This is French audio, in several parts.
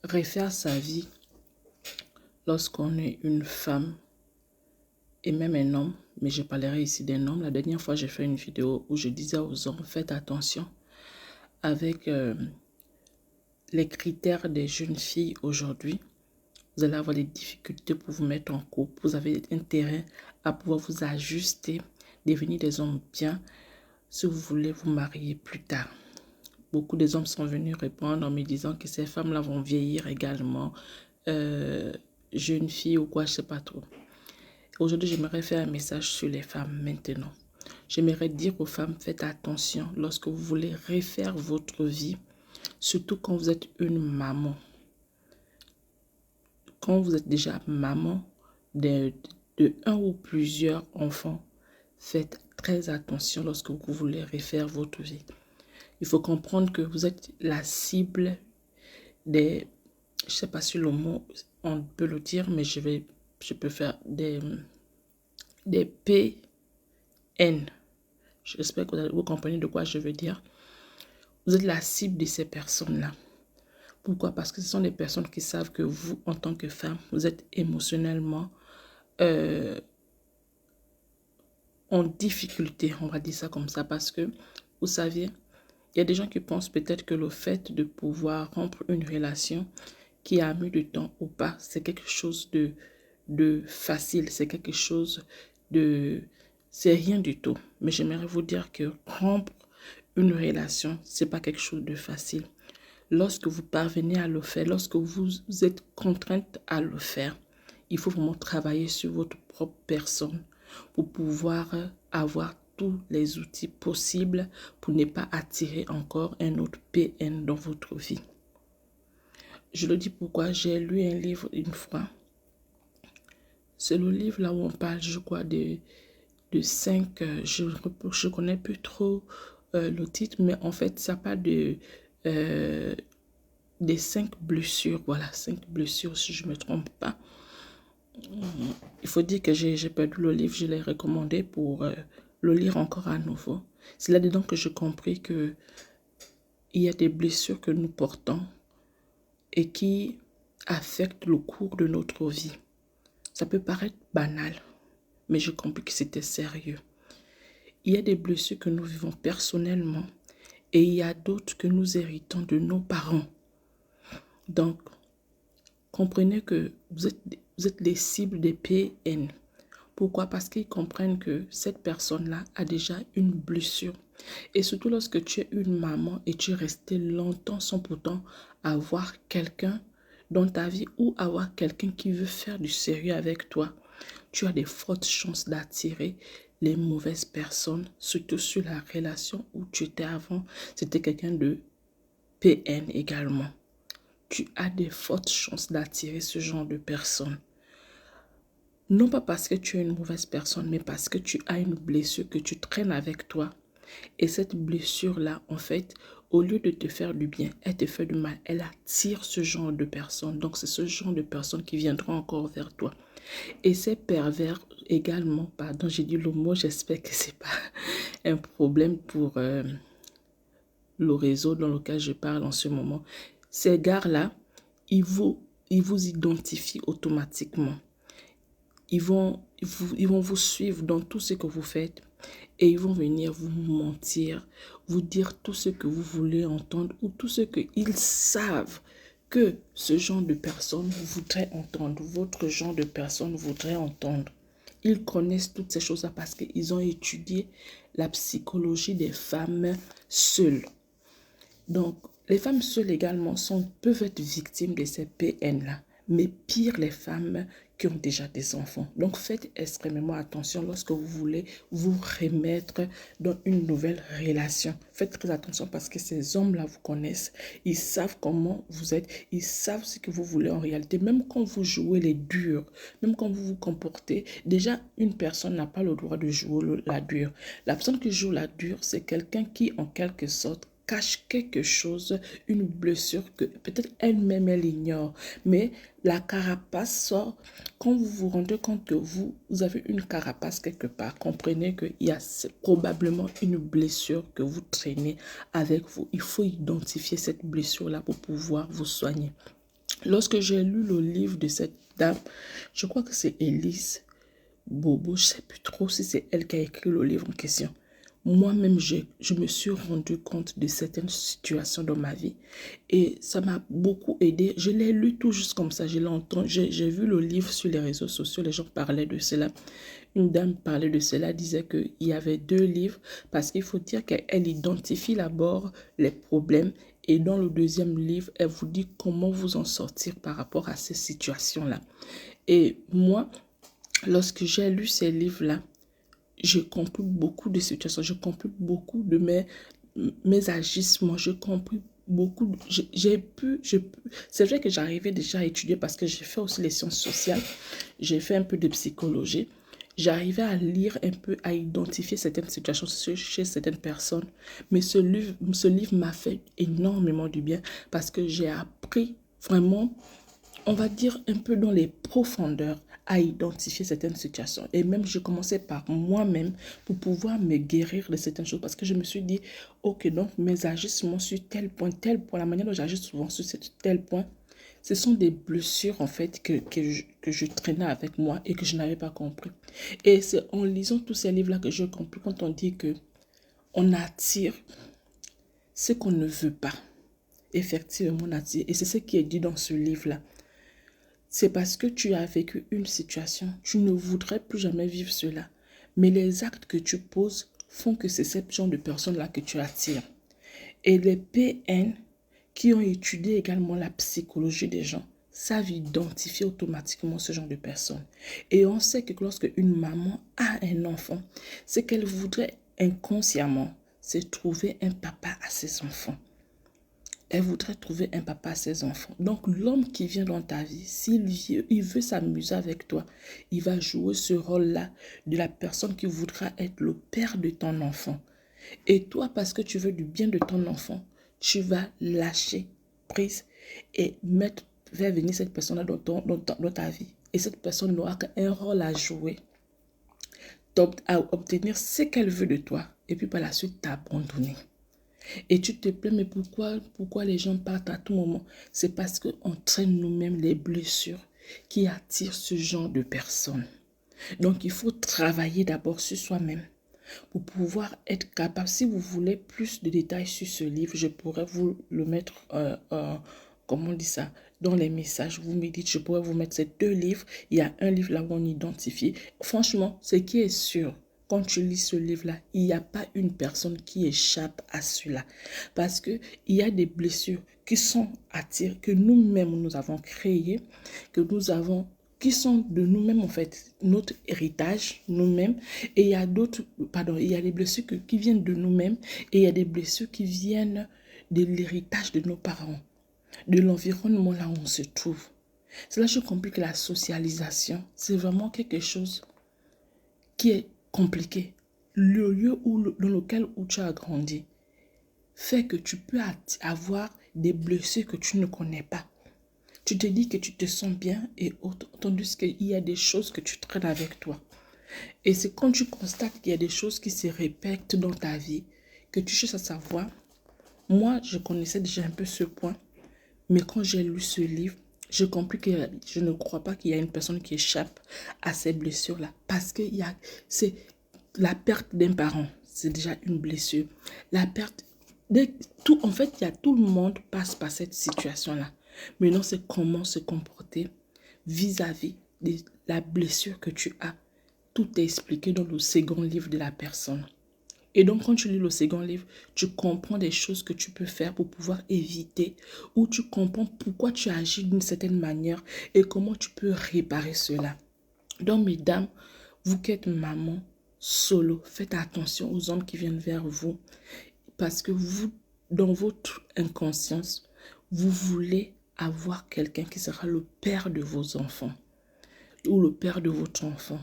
Refaire sa vie lorsqu'on est une femme et même un homme, mais je parlerai ici d'un homme. La dernière fois, j'ai fait une vidéo où je disais aux hommes, faites attention avec les critères des jeunes filles aujourd'hui. Vous allez avoir des difficultés pour vous mettre en couple. Vous avez intérêt à pouvoir vous ajuster, devenir des hommes bien si vous voulez vous marier plus tard. Beaucoup des hommes sont venus répondre en me disant que ces femmes-là vont vieillir également, jeunes filles ou quoi, je ne sais pas trop. Aujourd'hui, j'aimerais faire un message sur les femmes maintenant. J'aimerais dire aux femmes, faites attention lorsque vous voulez refaire votre vie, surtout quand vous êtes une maman. Quand vous êtes déjà maman de un ou plusieurs enfants, faites très attention lorsque vous voulez refaire votre vie. Il faut comprendre que vous êtes la cible des, je ne sais pas si le mot, on peut le dire, mais je peux faire des PN. J'espère que vous comprenez de quoi je veux dire. Vous êtes la cible de ces personnes-là. Pourquoi? Parce que ce sont des personnes qui savent que vous, en tant que femme, vous êtes émotionnellement en difficulté, on va dire ça comme ça, parce que, vous savez, il y a des gens qui pensent peut-être que le fait de pouvoir rompre une relation qui a mis du temps ou pas, c'est quelque chose de facile, c'est quelque chose de... C'est rien du tout. Mais j'aimerais vous dire que rompre une relation, c'est pas quelque chose de facile. Lorsque vous parvenez à le faire, lorsque vous êtes contrainte à le faire, il faut vraiment travailler sur votre propre personne pour pouvoir avoir tous les outils possibles pour ne pas attirer encore un autre PN dans votre vie. Je le dis pourquoi j'ai lu un livre une fois. C'est le livre là où on parle, je crois, de 5, je connais plus trop le titre, mais en fait, ça parle des 5 blessures. Voilà, 5 blessures, si je ne me trompe pas. Il faut dire que j'ai perdu le livre, je l'ai recommandé pour le lire encore à nouveau. C'est là-dedans que j'ai compris que il y a des blessures que nous portons et qui affectent le cours de notre vie. Ça peut paraître banal, mais j'ai compris que c'était sérieux. Il y a des blessures que nous vivons personnellement et il y a d'autres que nous héritons de nos parents. Donc, comprenez que vous êtes les cibles des PN. Pourquoi? Parce qu'ils comprennent que cette personne-là a déjà une blessure. Et surtout lorsque tu es une maman et tu es resté longtemps sans pourtant avoir quelqu'un dans ta vie ou avoir quelqu'un qui veut faire du sérieux avec toi, tu as des fortes chances d'attirer les mauvaises personnes, surtout sur la relation où tu étais avant. C'était quelqu'un de PN également. Tu as des fortes chances d'attirer ce genre de personnes. Non pas parce que tu es une mauvaise personne, mais parce que tu as une blessure que tu traînes avec toi. Et cette blessure-là, en fait, au lieu de te faire du bien, elle te fait du mal. Elle attire ce genre de personnes. Donc, c'est ce genre de personnes qui viendront encore vers toi. Et ces pervers également, pardon, j'ai dit le mot, j'espère que ce n'est pas un problème pour le réseau dans lequel je parle en ce moment. Ces gars-là, ils vous identifient automatiquement. Ils vont vous suivre dans tout ce que vous faites et ils vont venir vous mentir, vous dire tout ce que vous voulez entendre ou tout ce qu'ils savent que ce genre de personne voudrait entendre, votre genre de personne voudrait entendre. Ils connaissent toutes ces choses-là parce qu'ils ont étudié la psychologie des femmes seules. Donc, les femmes seules également peuvent être victimes de ces PN-là. Mais pire, les femmes qui ont déjà des enfants. Donc, faites extrêmement attention lorsque vous voulez vous remettre dans une nouvelle relation. Faites très attention parce que ces hommes-là vous connaissent. Ils savent comment vous êtes. Ils savent ce que vous voulez en réalité. Même quand vous jouez les durs, même quand vous vous comportez, déjà, une personne n'a pas le droit de jouer la dure. La personne qui joue la dure, c'est quelqu'un qui, en quelque sorte, cache quelque chose, une blessure que peut-être elle-même elle ignore. Mais la carapace sort quand vous vous rendez compte que vous avez une carapace quelque part. Comprenez qu'il y a probablement une blessure que vous traînez avec vous. Il faut identifier cette blessure-là pour pouvoir vous soigner. Lorsque j'ai lu le livre de cette dame, je crois que c'est Élise Bobo, je ne sais plus trop si c'est elle qui a écrit le livre en question. Moi-même, je me suis rendu compte de certaines situations dans ma vie et ça m'a beaucoup aidé. Je l'ai lu tout juste comme ça, je l'ai entendu, j'ai vu le livre sur les réseaux sociaux, les gens parlaient de cela. Une dame parlait de cela, disait qu'il y avait 2 livres parce qu'il faut dire qu'elle identifie d'abord les problèmes et dans le 2e livre, elle vous dit comment vous en sortir par rapport à ces situations-là. Et moi, lorsque j'ai lu ces livres-là, j'ai compris beaucoup de situations, j'ai compris beaucoup de mes agissements, j'ai compris beaucoup, c'est vrai que j'arrivais déjà à étudier parce que j'ai fait aussi les sciences sociales, j'ai fait un peu de psychologie, j'arrivais à lire un peu, à identifier certaines situations chez certaines personnes, mais ce livre m'a fait énormément du bien parce que j'ai appris vraiment, on va dire un peu dans les profondeurs, à identifier certaines situations. Et même, je commençais par moi-même pour pouvoir me guérir de certaines choses. Parce que je me suis dit, ok, donc mes agissements sur tel point, la manière dont j'agis souvent sur tel point, ce sont des blessures en fait que je traînais avec moi et que je n'avais pas compris. Et c'est en lisant tous ces livres-là que j'ai compris quand on dit que on attire ce qu'on ne veut pas. Effectivement, on attire. Et c'est ce qui est dit dans ce livre-là. C'est parce que tu as vécu une situation, tu ne voudrais plus jamais vivre cela. Mais les actes que tu poses font que c'est ce genre de personnes-là que tu attires. Et les PN qui ont étudié également la psychologie des gens savent identifier automatiquement ce genre de personnes. Et on sait que lorsque une maman a un enfant, ce qu'elle voudrait inconsciemment, c'est trouver un papa à ses enfants. Elle voudrait trouver un papa à ses enfants. Donc, l'homme qui vient dans ta vie, il veut s'amuser avec toi, il va jouer ce rôle-là de la personne qui voudra être le père de ton enfant. Et toi, parce que tu veux du bien de ton enfant, tu vas lâcher prise et faire venir cette personne-là dans ta vie. Et cette personne n'aura qu'un rôle à jouer, à obtenir ce qu'elle veut de toi, et puis par la suite t'abandonner. Et tu te plains, mais pourquoi les gens partent à tout moment? C'est parce qu'on traîne nous-mêmes les blessures qui attirent ce genre de personnes. Donc, il faut travailler d'abord sur soi-même pour pouvoir être capable. Si vous voulez plus de détails sur ce livre, je pourrais vous le mettre, comment on dit ça, dans les messages. Vous me dites, je pourrais vous mettre ces 2 livres. Il y a un livre là où on identifie. Franchement, ce qui est sûr, quand tu lis ce livre-là, il n'y a pas une personne qui échappe à cela. Parce qu'il y a des blessures qui sont attirées, que nous-mêmes nous avons créées, qui sont de nous-mêmes en fait, notre héritage, nous-mêmes. Et il y a il y a des blessures qui viennent de nous-mêmes et il y a des blessures qui viennent de l'héritage de nos parents, de l'environnement là où on se trouve. C'est là que je comprends que la socialisation, c'est vraiment quelque chose qui est compliqué. Le lieu dans lequel tu as grandi fait que tu peux avoir des blessures que tu ne connais pas. Tu te dis que tu te sens bien et autre, tandis qu'il y a des choses que tu traînes avec toi. Et c'est quand tu constates qu'il y a des choses qui se répètent dans ta vie que tu cherches à savoir. Moi, je connaissais déjà un peu ce point, mais quand j'ai lu ce livre, j'ai compris que je ne crois pas qu'il y a une personne qui échappe à ces blessures-là. Parce que c'est la perte d'un parent, c'est déjà une blessure. La perte en fait, tout le monde passe par cette situation-là. Maintenant, c'est comment se comporter vis-à-vis de la blessure que tu as. Tout est expliqué dans le second livre de la personne. Et donc, quand tu lis le second livre, tu comprends des choses que tu peux faire pour pouvoir éviter, ou tu comprends pourquoi tu agis d'une certaine manière et comment tu peux réparer cela. Donc, mesdames, vous qui êtes maman solo, faites attention aux hommes qui viennent vers vous parce que vous, dans votre inconscience, vous voulez avoir quelqu'un qui sera le père de vos enfants ou le père de votre enfant.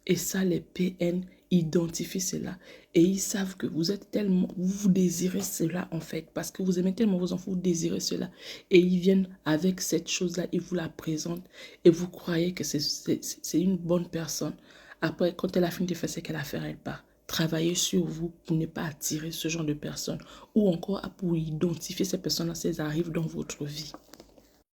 Et ça, les PN identifient cela et ils savent que vous désirez cela en fait, parce que vous aimez tellement vos enfants, vous désirez cela et ils viennent avec cette chose-là, ils vous la présentent et vous croyez que c'est une bonne personne. Après, quand elle a fini de faire ce qu'elle a à faire, elle part. Travaillez sur vous pour ne pas attirer ce genre de personnes ou encore pour identifier ces personnes-là si elles arrivent dans votre vie.